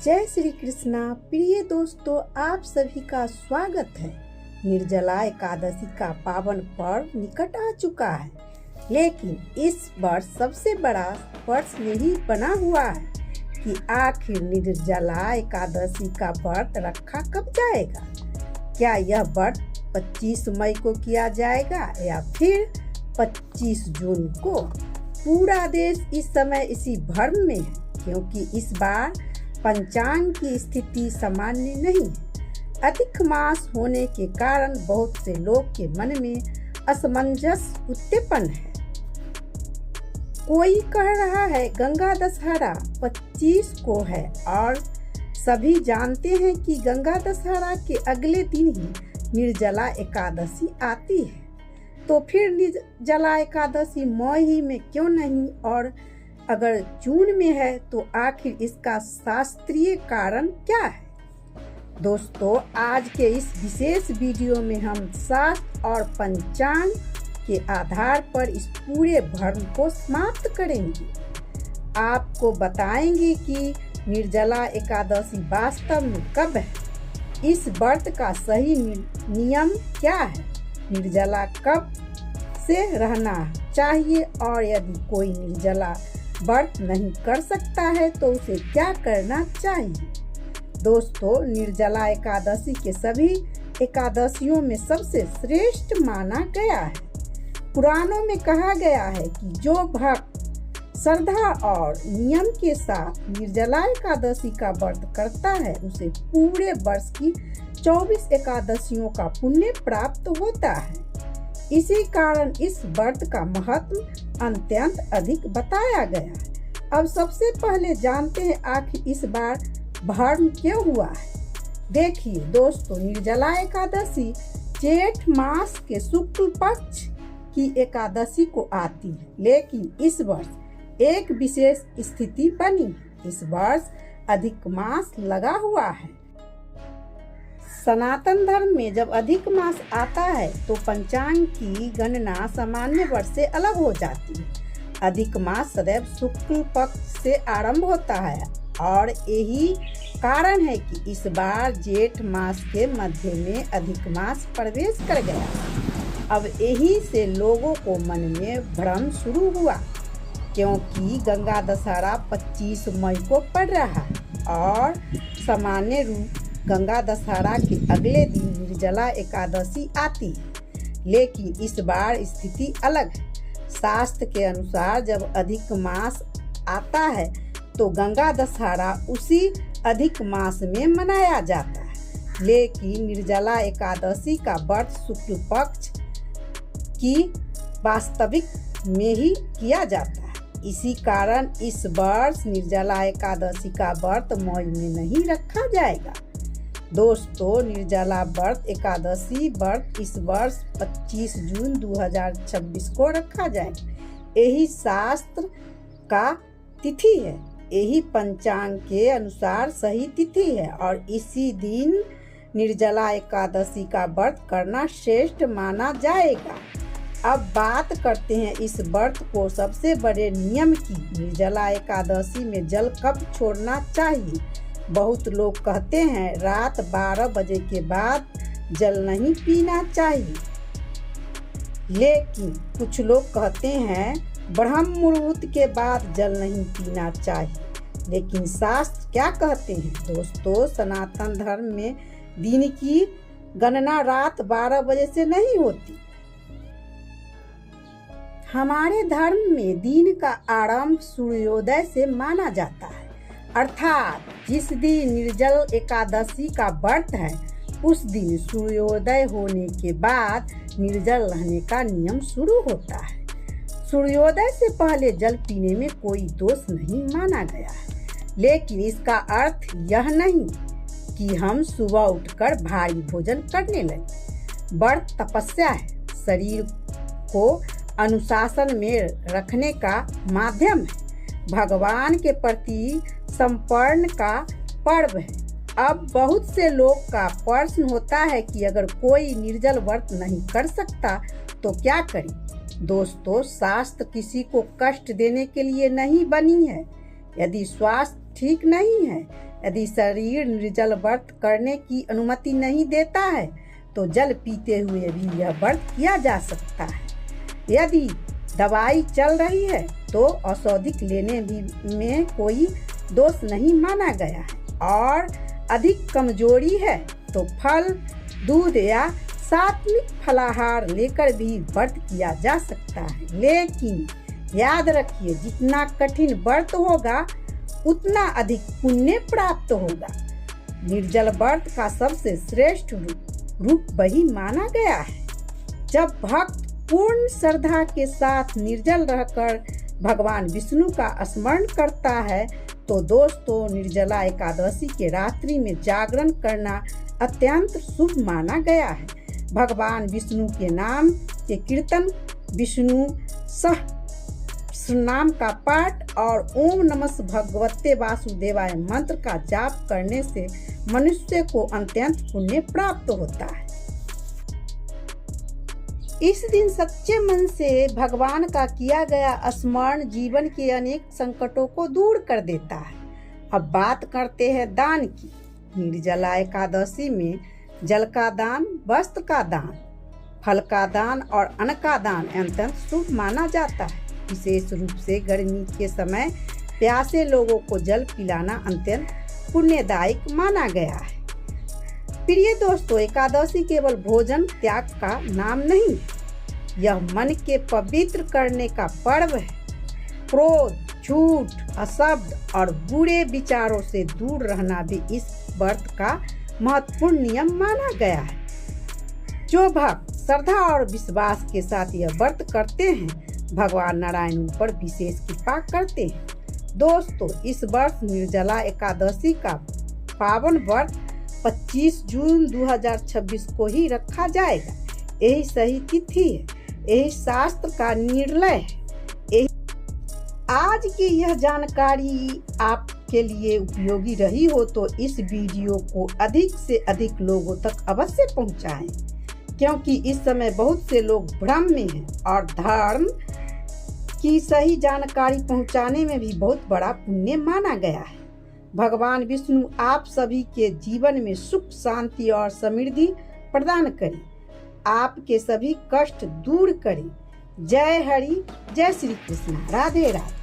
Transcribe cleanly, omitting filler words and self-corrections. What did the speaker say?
जय श्री कृष्णा। प्रिय दोस्तों, आप सभी का स्वागत है। निर्जला एकादशी का पावन पर्व निकट आ चुका है, लेकिन इस वर्ष सबसे बड़ा प्रश्न यही बना हुआ है कि आखिर निर्जला एकादशी का व्रत रखा कब जाएगा। क्या यह व्रत 25 मई को किया जाएगा या फिर 25 जून को। पूरा देश इस समय इसी भ्रम में है, क्योंकि इस बार पंचांग की स्थिति सामान्य नहीं है। अधिक मास होने के कारण बहुत से लोग के मन में असमंजस उत्पन्न है। कोई कह रहा है गंगा दशहरा 25 को है, और सभी जानते हैं कि गंगा दशहरा के अगले दिन ही निर्जला एकादशी आती है। तो फिर निर्जला एकादशी मई में क्यों नहीं, और अगर जून में है तो आखिर इसका शास्त्रीय कारण क्या है। दोस्तों, आज के इस विशेष वीडियो में हम शास्त्र और पंचांग के आधार पर इस पूरे भ्रम को समाप्त करेंगे। आपको बताएंगे कि निर्जला एकादशी वास्तव में कब है, इस व्रत का सही नियम क्या है, निर्जला कब से रहना चाहिए, और यदि कोई निर्जला व्रत नहीं कर सकता है तो उसे क्या करना चाहिए। दोस्तों, निर्जला एकादशी के सभी एकादशियों में सबसे श्रेष्ठ माना गया है। पुराणों में कहा गया है कि जो भक्त श्रद्धा और नियम के साथ निर्जला एकादशी का व्रत करता है उसे पूरे वर्ष की 24 एकादशियों का पुण्य प्राप्त होता है। इसी कारण इस व्रत का महत्व अत्यंत अधिक बताया गया है। अब सबसे पहले जानते हैं आखिर इस बार भ्रम क्यों हुआ है। देखिए दोस्तों, निर्जला एकादशी जेठ मास के शुक्ल पक्ष की एकादशी को आती है, लेकिन इस वर्ष एक विशेष स्थिति बनी है। इस वर्ष अधिक मास लगा हुआ है। सनातन धर्म में जब अधिक मास आता है तो पंचांग की गणना सामान्य वर्ष से अलग हो जाती है। अधिक मास सदैव शुक्ल पक्ष से आरंभ होता है, और यही कारण है कि इस बार जेठ मास के मध्य में अधिक मास प्रवेश कर गया। अब यही से लोगों को मन में भ्रम शुरू हुआ, क्योंकि गंगा दशहरा 25 मई को पड़ रहा है और सामान्य रूप गंगा दशहरा के अगले दिन निर्जला एकादशी आती है। लेकिन इस बार स्थिति अलग है। शास्त्र के अनुसार जब अधिक मास आता है तो गंगा दशहरा उसी अधिक मास में मनाया जाता है, लेकिन निर्जला एकादशी का व्रत शुक्ल पक्ष की वास्तविक में ही किया जाता है। इसी कारण इस वर्ष निर्जला एकादशी का व्रत मई में नहीं रखा जाएगा। दोस्तों, निर्जला व्रत एकादशी व्रत इस वर्ष 25 जून 2026 को रखा जाएगा। यही शास्त्र का तिथि है, यही पंचांग के अनुसार सही तिथि है, और इसी दिन निर्जला एकादशी का व्रत करना श्रेष्ठ माना जाएगा। अब बात करते हैं इस व्रत को सबसे बड़े नियम की। निर्जला एकादशी में जल कब छोड़ना चाहिए। बहुत लोग कहते हैं रात 12 बजे के बाद जल नहीं पीना चाहिए, लेकिन कुछ लोग कहते हैं ब्रह्म मुहूर्त के बाद जल नहीं पीना चाहिए। लेकिन शास्त्र क्या कहते हैं। दोस्तों, सनातन धर्म में दिन की गणना रात 12 बजे से नहीं होती। हमारे धर्म में दिन का आरंभ सूर्योदय से माना जाता है, अर्थात जिस दिन निर्जल एकादशी का व्रत है उस दिन सूर्योदय होने के बाद निर्जल रहने का नियम शुरू होता है। सूर्योदय से पहले जल पीने में कोई दोष नहीं माना गया है, लेकिन इसका अर्थ यह नहीं कि हम सुबह उठकर भारी भोजन करने लगे। व्रत तपस्या है, शरीर को अनुशासन में रखने का माध्यम है, भगवान के प्रति समर्पण का पर्व है। अब बहुत से लोग का प्रश्न होता है कि अगर कोई निर्जल व्रत नहीं कर सकता तो क्या करें। दोस्तों, शास्त्र किसी को कष्ट देने के लिए नहीं बनी है। यदि स्वास्थ्य ठीक नहीं है यदि शरीर निर्जल व्रत करने की अनुमति नहीं देता है तो जल पीते हुए भी यह व्रत किया जा सकता है। यदि दवाई चल रही है तो औषधिक लेने में कोई दोष नहीं माना गया है और अधिक कमजोरी है तो फल, दूध या सात्विक फलाहार लेकर भी व्रत किया जा सकता है। लेकिन याद रखिए, जितना कठिन व्रत होगा उतना अधिक पुण्य प्राप्त होगा। निर्जल व्रत का सबसे श्रेष्ठ रूप वही माना गया है। जब भक्त पूर्ण श्रद्धा के साथ निर्जल रहकर भगवान विष्णु का स्मरण करता है तो दोस्तों, निर्जला एकादशी के रात्रि में जागरण करना अत्यंत शुभ माना गया है। भगवान विष्णु के नाम के कीर्तन, विष्णु सहस्रनाम का पाठ और ओम नमः भगवते वासुदेवाय मंत्र का जाप करने से मनुष्य को अत्यंत पुण्य प्राप्त होता है। इस दिन सच्चे मन से भगवान का किया गया स्मरण जीवन के अनेक संकटों को दूर कर देता है। अब बात करते हैं दान की। निर्जला एकादशी में जल का दान, वस्त्र का दान, फल का दान और अन्न का दान अत्यंत शुभ माना जाता है। विशेष रूप से गर्मी के समय प्यासे लोगों को जल पिलाना अत्यंत पुण्यदायक माना गया है। प्रिय दोस्तों, एकादशी केवल भोजन त्याग का नाम नहीं, यह मन के पवित्र करने का पर्व है। क्रोध, झूठ, अशब्द और बुरे विचारों से दूर रहना भी इस व्रत का महत्वपूर्ण नियम माना गया है। जो भक्त श्रद्धा और विश्वास के साथ यह व्रत करते हैं, भगवान नारायण उन पर विशेष कृपा करते हैं। दोस्तों, इस वर्ष निर्जला एकादशी का पावन व्रत 25 जून 2026 को ही रखा जाएगा। यही सही तिथि है, यही शास्त्र का निर्णय है। आज की यह जानकारी आपके लिए उपयोगी रही हो तो इस वीडियो को अधिक से अधिक लोगों तक अवश्य पहुंचाएं, क्योंकि इस समय बहुत से लोग भ्रम में हैं और धर्म की सही जानकारी पहुंचाने में भी बहुत बड़ा पुण्य माना गया है। भगवान विष्णु आप सभी के जीवन में सुख, शांति और समृद्धि प्रदान करें, आपके सभी कष्ट दूर करें। जय हरि, जय श्री कृष्ण, राधे राधे।